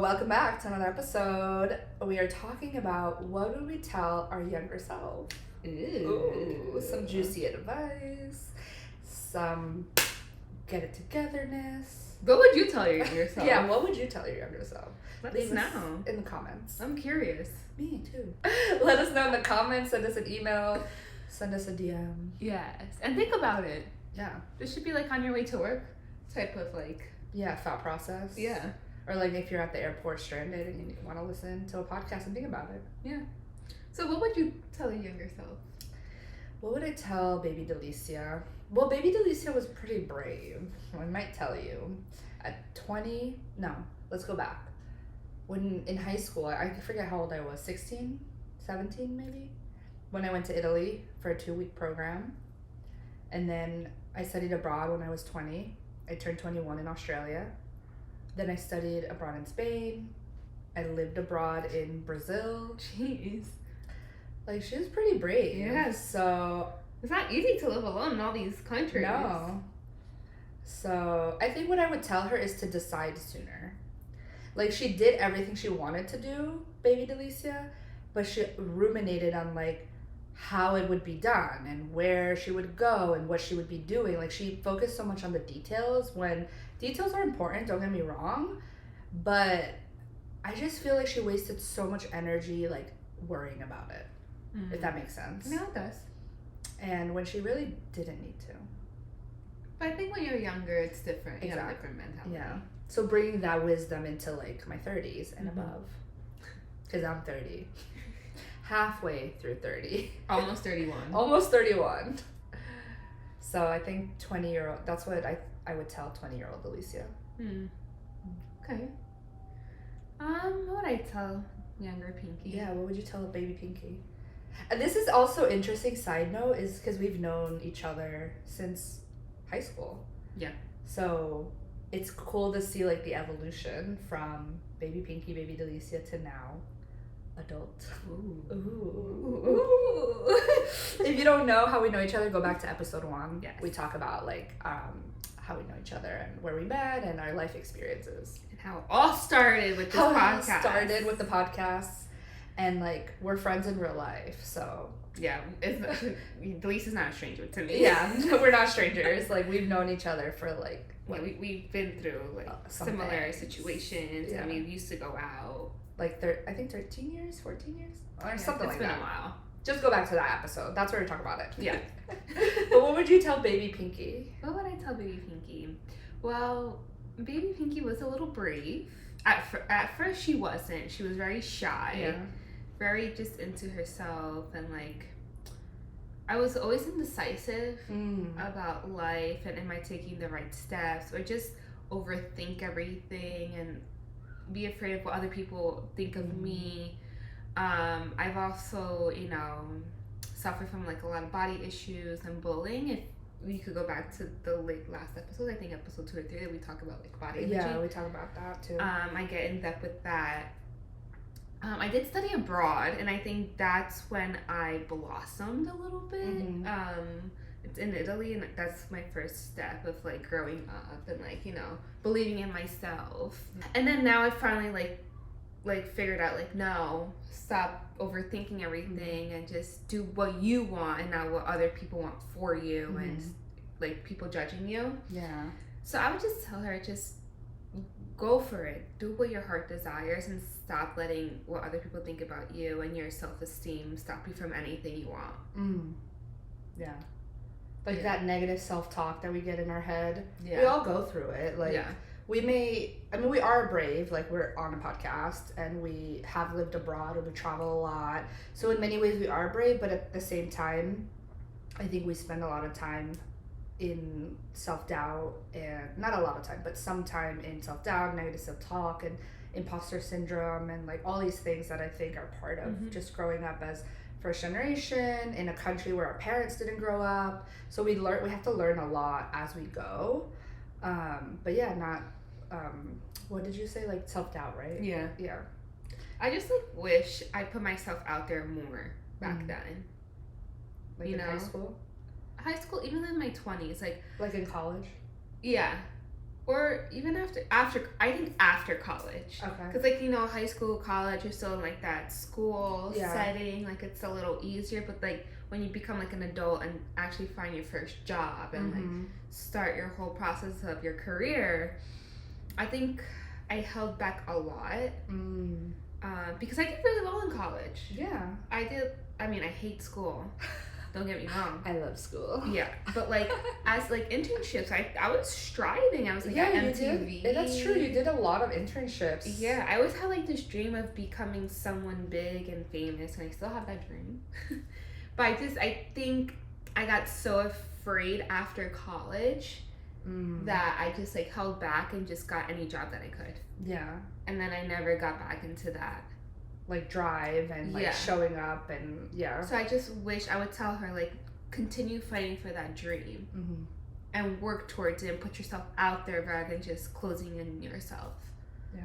Welcome back to another episode. We are talking about what would we tell our younger self. Ooh, some juicy advice, some get it togetherness. What would you tell your younger self? Yeah, what would you tell your younger self? Let Leave us know in the comments. I'm curious. Me too. Let us know in the comments. Send us an email. Send us a DM. Yes, and think about it. Yeah. This should be like on your way to work type of like. Yeah, thought process. Yeah. Or like if you're at the airport stranded and you want to listen to a podcast and think about it. Yeah. So what would you tell your younger self? What would I tell baby Delicia? Well, baby Delicia was pretty brave. I might tell you. At 20, no, let's go back. When in high school, I forget how old I was, 16, 17 maybe? When I went to Italy for a 2-week program. And then I studied abroad when I was 20. I turned 21 in Australia. Then I studied abroad in Spain. I lived abroad in Brazil. Jeez. Like, she was pretty brave. Yeah. So It's not easy to live alone in all these countries. no. So I think what I would tell her is to decide sooner. Like, she did everything she wanted to do, baby Delicia, but she ruminated on like how it would be done and where she would go and what she would be doing. Like, she focused so much on the details when details are important, don't get me wrong, but I just feel like she wasted so much energy like worrying about it, if that makes sense. No, it does. And when she really didn't need to. But I think when you're younger, it's different. You have a Exactly. different mentality. Yeah. So bringing that wisdom into like my 30s and above, because I'm 30, halfway through 30, Almost 31. almost 31. So I think 20-year-old. That's what I would tell 20-year-old Delicia. Okay. What would I tell younger Pinky? Yeah. What would you tell a baby Pinky? And this is also interesting. Side note is because we've known each other since high school. Yeah. So it's cool to see like the evolution from baby Pinky, baby Delicia to now adult. Ooh. If you don't know how we know each other, go back to episode 1. Yes. We talk about like how we know each other and where we met and our life experiences. And how it all started with this How podcast. it all started with the podcasts, and like we're friends in real life. So Yeah, Delicia's not a stranger to me. yeah, we're not strangers. Like, we've known each other for like Yeah, we've been through like some similar things. situations. Yeah. And we used to go out. like I think 13 years, 14 years, or something It's like been that. a while. Just go back to that episode. That's where we talk about it. Yeah. But what would you tell baby Pinky? What would I tell Baby Pinky? Well, Baby Pinky was a little brave. At first, she wasn't. She was very shy. Very just into herself, and like I was always indecisive about life and am I taking the right steps, or just overthink everything and be afraid of what other people think of me. I've also, suffered from like a lot of body issues and bullying. If we could go back to the last episode, I think episode 2 or 3, that we talk about like body imaging. Yeah, we talk about that too. I get in depth with that. I did study abroad, and I think that's when I blossomed a little bit. It's in Italy, and that's my first step of like growing up and like believing in myself. And then now I finally like figured out like, no, stop overthinking everything and just do what you want and not what other people want for you, and like people judging you. Yeah. So I would just tell her, just go for it. Do what your heart desires and stop letting what other people think about you and your self-esteem stop you from anything you want. Yeah. Like that negative self-talk that we get in our head. Yeah. We all go through it. Like, Yeah. we are brave. Like, we're on a podcast and we have lived abroad and we travel a lot. So in many ways we are brave, but at the same time, I think we spend a lot of time in self-doubt, and not a lot of time, but some time in self-doubt, negative self-talk, and imposter syndrome, and like all these things that I think are part of just growing up as first generation in a country where our parents didn't grow up. So we have to learn a lot as we go. But yeah, not what did you say, like self-doubt, right? Yeah. I just like wish I put myself out there more back then. Like in high school, High school, even in my 20s, like like in college. yeah, Or even after I think after college. Okay. Because, like, you know, high school, college, you're still in, like, that school setting. Like, it's a little easier. But, like, when you become, like, an adult and actually find your first job and, like, start your whole process of your career, I think I held back a lot. Because I did really well in college. Yeah. I did. I mean, I hate school. Don't get me wrong. I love school. Yeah, but like as like internships, I was striving. I was like at MTV. You did. That's true. You did a lot of internships. Yeah, I always had like this dream of becoming someone big and famous, and I still have that dream. But I think I got so afraid after college that I just like held back and just got any job that I could. Yeah. And then I never got back into that. Like drive and like showing up and So I just wish I would tell her like continue fighting for that dream and work towards it and put yourself out there rather than just closing in yourself. Yeah.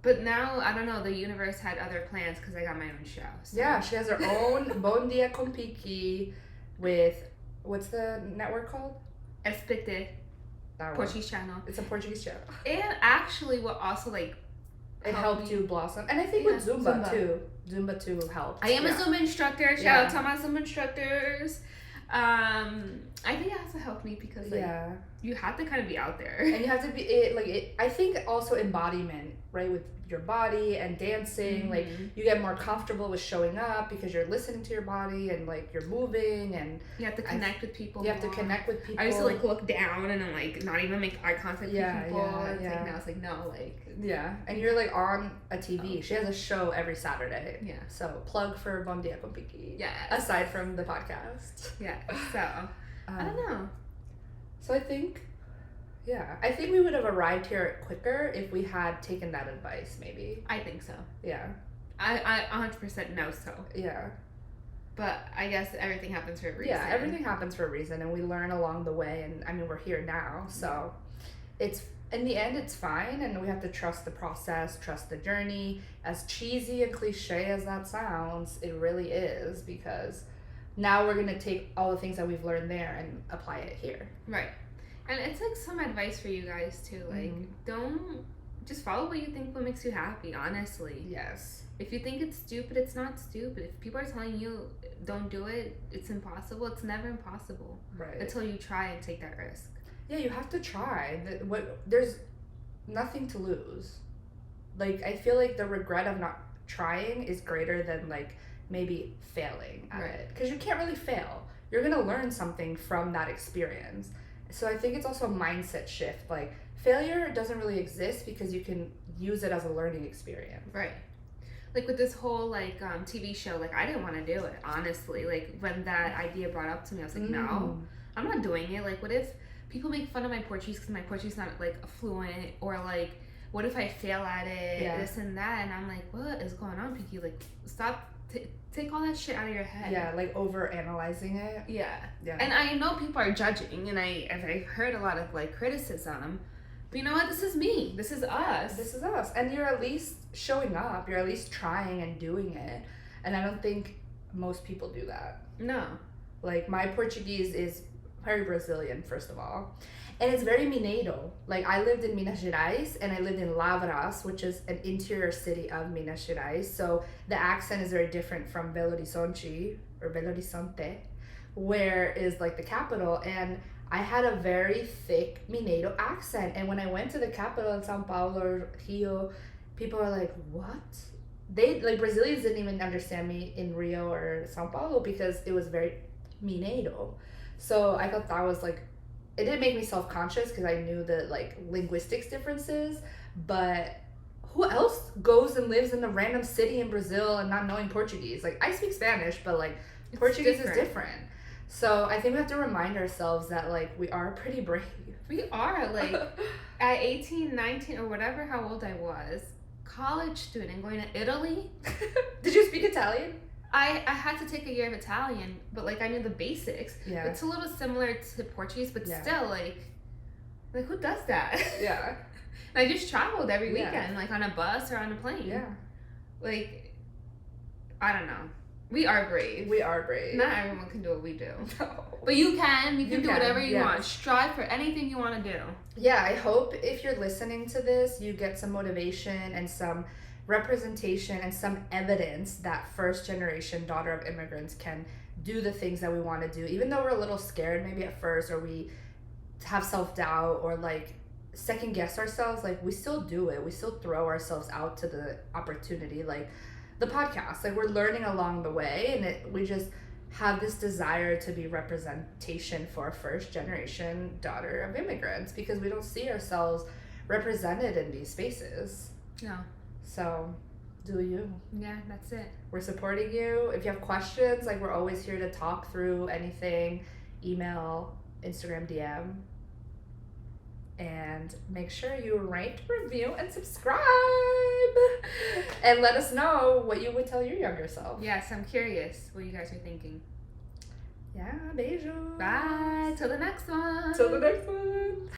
But now I don't know. The universe had other plans because I got my own show. So. Yeah, she has her own Bom Dia com Pinky with what's the network called? Expected. Portuguese channel. It's a Portuguese channel. And actually, what also like. It helped you blossom. And I think with Zumba too. Zumba too helped. I am a Zumba instructor. Shout out to my Zumba instructors. I think it also helped me because like you have to kind of be out there. And you have to be I think also embodiment, right? With your body and dancing, like you get more comfortable with showing up because you're listening to your body and like you're moving and you have to connect with people. You have to connect with people. I used to like look down and then like not even make eye contact with people. Like now it's like no, like and you're like on a TV. She has a show every Saturday. Yeah. So plug for Bom Dia com Pinky. Yeah. Aside from the podcast. Yeah. So I don't know. So I think we would have arrived here quicker if we had taken that advice, maybe. I think so. Yeah. I 100% know so. Yeah. But I guess everything happens for a reason. Yeah, everything happens for a reason, and we learn along the way, and I mean, we're here now, so it's, in the end, it's fine, and we have to trust the process, trust the journey. As cheesy and cliche as that sounds, it really is, because now we're going to take all the things that we've learned there and apply it here. Right. And it's like some advice for you guys too. Like, don't just follow what you think, what makes you happy, honestly. Yes. If you think it's stupid, it's not stupid. If people are telling you don't do it, it's impossible, it's never impossible. Right. Until you try and take that risk. Yeah, you have to try. There's nothing to lose. Like, I feel like the regret of not trying is greater than like maybe failing at it. Because you can't really fail. You're going to learn something from that experience. So I think it's also a mindset shift. Like, failure doesn't really exist because you can use it as a learning experience. Right. Like with this whole like TV show, like I didn't want to do it, honestly. Like when that idea brought up to me, I was like, no, I'm not doing it. Like what if people make fun of my Portuguese because my Portuguese is not like fluent, or like what if I fail at it, this and that, and I'm like, what is going on, Pinky? Like stop. Take all that shit out of your head. Yeah, like over analyzing it. Yeah. And I know people are judging, and I've heard a lot of like criticism. But you know what? This is me. This is us. This is us. And you're at least showing up. You're at least trying and doing it. And I don't think most people do that. No. Like my Portuguese is very Brazilian, first of all. And it's very Mineiro. Like I lived in Minas Gerais and I lived in Lavras, which is an interior city of Minas Gerais. So the accent is very different from Belo Horizonte or Belo Horizonte, where is like the capital. And I had a very thick Mineiro accent. And when I went to the capital in São Paulo or Rio, people are like, what? Brazilians didn't even understand me in Rio or São Paulo because it was very Mineiro. So I thought that was like, it didn't make me self-conscious because I knew the like linguistics differences, but who else goes and lives in a random city in Brazil and not knowing Portuguese? Like I speak Spanish, but like Portuguese is different. So I think we have to remind ourselves that like we are pretty brave. We are like at 18, 19 or whatever how old I was, college student going to Italy. Did you speak Italian? I had to take a year of Italian, but like I knew the basics. Yeah. It's a little similar to Portuguese, but still like who does that? Yeah. And I just traveled every weekend, like on a bus or on a plane. Yeah. Like, I don't know. We are brave. We are brave. Not everyone can do what we do. No. But you can. You can do whatever you yes. want. Strive for anything you want to do. Yeah, I hope if you're listening to this, you get some motivation and some representation and some evidence that first generation daughter of immigrants can do the things that we want to do, even though we're a little scared maybe at first, or we have self-doubt, or like second guess ourselves. Like, we still do it. We still throw ourselves out to the opportunity, like the podcast. Like, we're learning along the way, and we just have this desire to be representation for a first generation daughter of immigrants, because we don't see ourselves represented in these spaces. No. So do you. Yeah, that's it. We're supporting you. If you have questions, like, we're always here to talk through anything. Email, Instagram DM. And make sure you rate, review, and subscribe. And let us know what you would tell your younger self. Yes, I'm curious what you guys are thinking. Yeah, beijos. Bye. Till the next one. Till the next one.